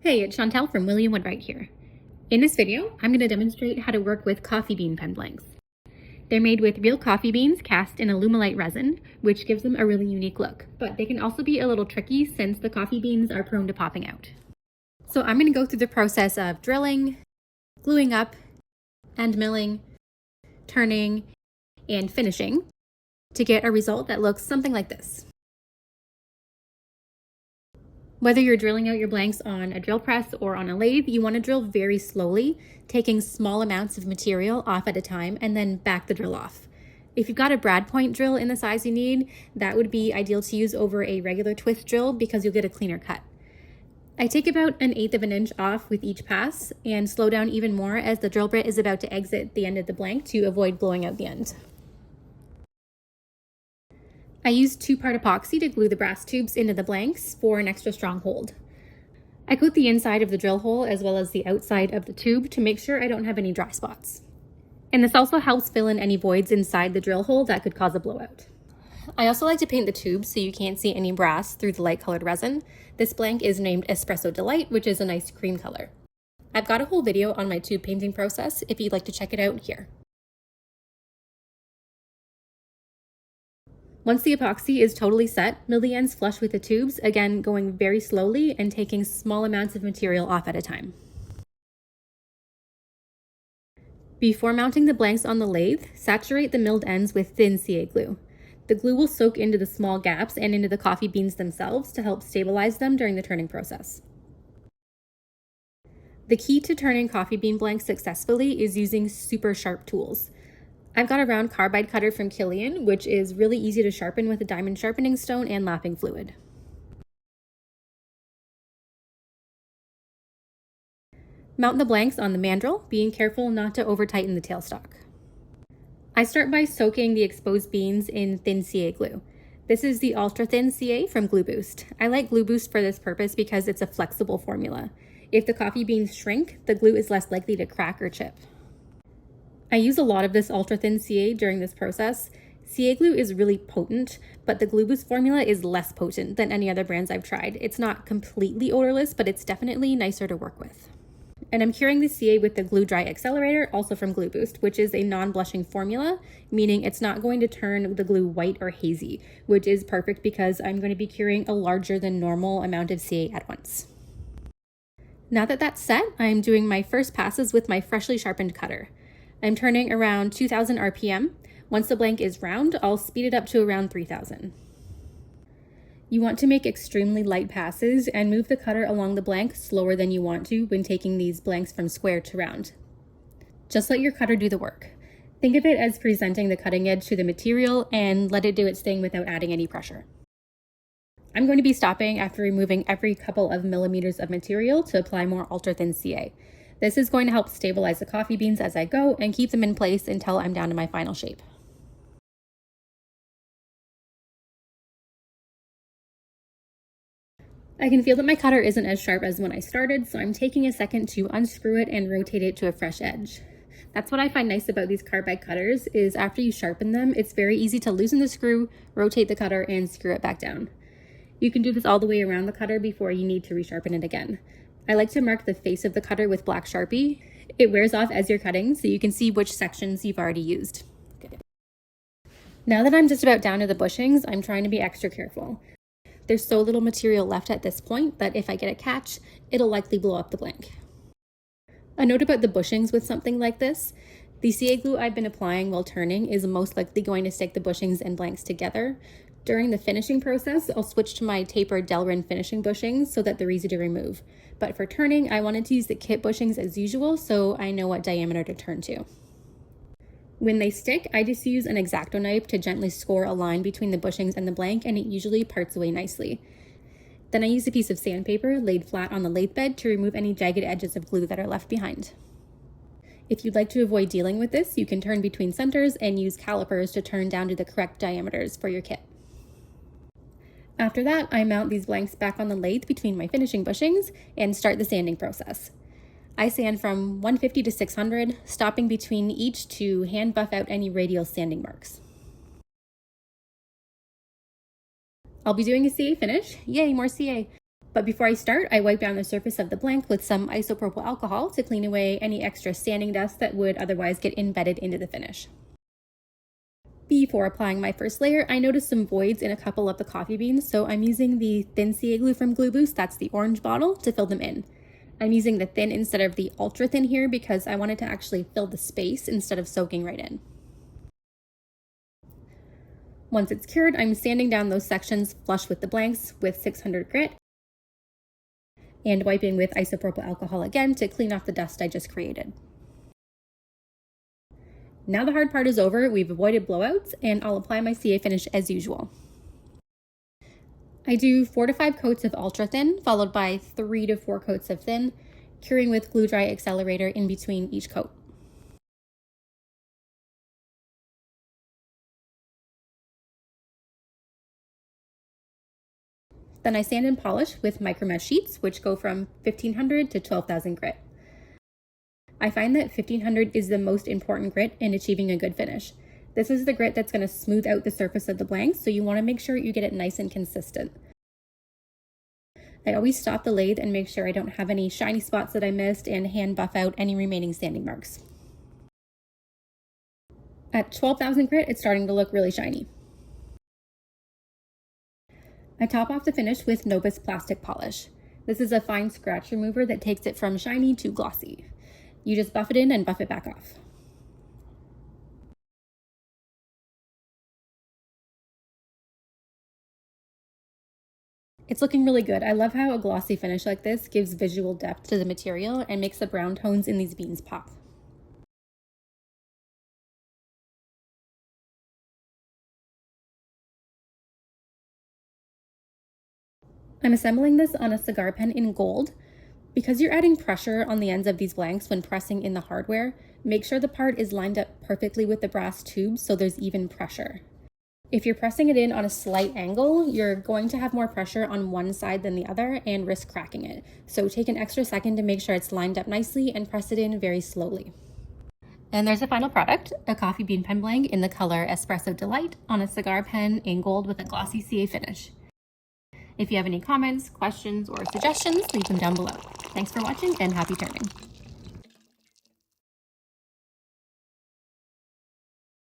Hey, it's Chantelle from William Woodwright here. In this video, I'm going to demonstrate how to work with coffee bean pen blanks. They're made with real coffee beans cast in alumilite resin, which gives them a really unique look, but they can also be a little tricky since the coffee beans are prone to popping out. So I'm going to go through the process of drilling, gluing up, end milling, turning, and finishing to get a result that looks something like this. Whether you're drilling out your blanks on a drill press or on a lathe, you want to drill very slowly, taking small amounts of material off at a time and then back the drill off. If you've got a brad point drill in the size you need, that would be ideal to use over a regular twist drill because you'll get a cleaner cut. I take about 1/8 of an inch off with each pass and slow down even more as the drill bit is about to exit the end of the blank to avoid blowing out the end. I used 2-part epoxy to glue the brass tubes into the blanks for an extra strong hold. I coat the inside of the drill hole as well as the outside of the tube to make sure I don't have any dry spots. And this also helps fill in any voids inside the drill hole that could cause a blowout. I also like to paint the tube so you can't see any brass through the light colored resin. This blank is named Espresso Delight, which is a nice cream color. I've got a whole video on my tube painting process if you'd like to check it out here. Once the epoxy is totally set, mill the ends flush with the tubes, again going very slowly and taking small amounts of material off at a time. Before mounting the blanks on the lathe, saturate the milled ends with thin CA glue. The glue will soak into the small gaps and into the coffee beans themselves to help stabilize them during the turning process. The key to turning coffee bean blanks successfully is using super sharp tools. I've got a round carbide cutter from Killian, which is really easy to sharpen with a diamond sharpening stone and lapping fluid. Mount the blanks on the mandrel, being careful not to over-tighten the tailstock. I start by soaking the exposed beans in thin CA glue. This is the Ultrathin CA from Gluboost. I like Gluboost for this purpose because it's a flexible formula. If the coffee beans shrink, the glue is less likely to crack or chip. I use a lot of this ultra-thin CA during this process. CA glue is really potent, but the Gluboost formula is less potent than any other brands I've tried. It's not completely odorless, but it's definitely nicer to work with. And I'm curing the CA with the Gludry Accelerator, also from Gluboost, which is a non-blushing formula, meaning it's not going to turn the glue white or hazy, which is perfect because I'm going to be curing a larger than normal amount of CA at once. Now that that's set, I'm doing my first passes with my freshly sharpened cutter. I'm turning around 2000 RPM. Once the blank is round, I'll speed it up to around 3000. You want to make extremely light passes and move the cutter along the blank slower than you want to when taking these blanks from square to round. Just let your cutter do the work. Think of it as presenting the cutting edge to the material and let it do its thing without adding any pressure. I'm going to be stopping after removing every couple of millimeters of material to apply more ultra-thin CA. This is going to help stabilize the coffee beans as I go and keep them in place until I'm down to my final shape. I can feel that my cutter isn't as sharp as when I started, so I'm taking a second to unscrew it and rotate it to a fresh edge. That's what I find nice about these carbide cutters is after you sharpen them, it's very easy to loosen the screw, rotate the cutter, and screw it back down. You can do this all the way around the cutter before you need to resharpen it again. I like to mark the face of the cutter with black Sharpie. It wears off as you're cutting, so you can see which sections you've already used. Okay. Now that I'm just about down to the bushings, I'm trying to be extra careful. There's so little material left at this point that if I get a catch, it'll likely blow up the blank. A note about the bushings with something like this. The CA glue I've been applying while turning is most likely going to stick the bushings and blanks together. During the finishing process, I'll switch to my tapered Delrin finishing bushings so that they're easy to remove. But for turning, I wanted to use the kit bushings as usual so I know what diameter to turn to. When they stick, I just use an X-Acto knife to gently score a line between the bushings and the blank, and it usually parts away nicely. Then I use a piece of sandpaper laid flat on the lathe bed to remove any jagged edges of glue that are left behind. If you'd like to avoid dealing with this, you can turn between centers and use calipers to turn down to the correct diameters for your kit. After that, I mount these blanks back on the lathe between my finishing bushings and start the sanding process. I sand from 150 to 600, stopping between each to hand buff out any radial sanding marks. I'll be doing a CA finish. Yay, more CA. But before I start, I wipe down the surface of the blank with some isopropyl alcohol to clean away any extra sanding dust that would otherwise get embedded into the finish. Before applying my first layer, I noticed some voids in a couple of the coffee beans, so I'm using the Thin CA glue from Gluboost, that's the orange bottle, to fill them in. I'm using the thin instead of the ultra thin here because I wanted to actually fill the space instead of soaking right in. Once it's cured, I'm sanding down those sections flush with the blanks with 600 grit and wiping with isopropyl alcohol again to clean off the dust I just created. Now the hard part is over, we've avoided blowouts, and I'll apply my CA finish as usual. I do 4 to 5 coats of ultra thin, followed by 3 to 4 coats of thin, curing with Gludry Accelerator in between each coat. Then I sand and polish with micromesh sheets, which go from 1500 to 12,000 grit. I find that 1500 is the most important grit in achieving a good finish. This is the grit that's going to smooth out the surface of the blanks, so you want to make sure you get it nice and consistent. I always stop the lathe and make sure I don't have any shiny spots that I missed and hand buff out any remaining sanding marks. At 12,000 grit, it's starting to look really shiny. I top off the finish with Novus plastic polish. This is a fine scratch remover that takes it from shiny to glossy. You just buff it in and buff it back off. It's looking really good. I love how a glossy finish like this gives visual depth to the material and makes the brown tones in these beans pop. I'm assembling this on a cigar pen in gold. Because you're adding pressure on the ends of these blanks when pressing in the hardware, make sure the part is lined up perfectly with the brass tubes so there's even pressure. If you're pressing it in on a slight angle, you're going to have more pressure on one side than the other and risk cracking it. So take an extra second to make sure it's lined up nicely and press it in very slowly. And there's a final product, a coffee bean pen blank in the color Espresso Delight on a cigar pen in gold with a glossy CA finish. If you have any comments, questions, or suggestions, leave them down below. Thanks for watching and happy turning.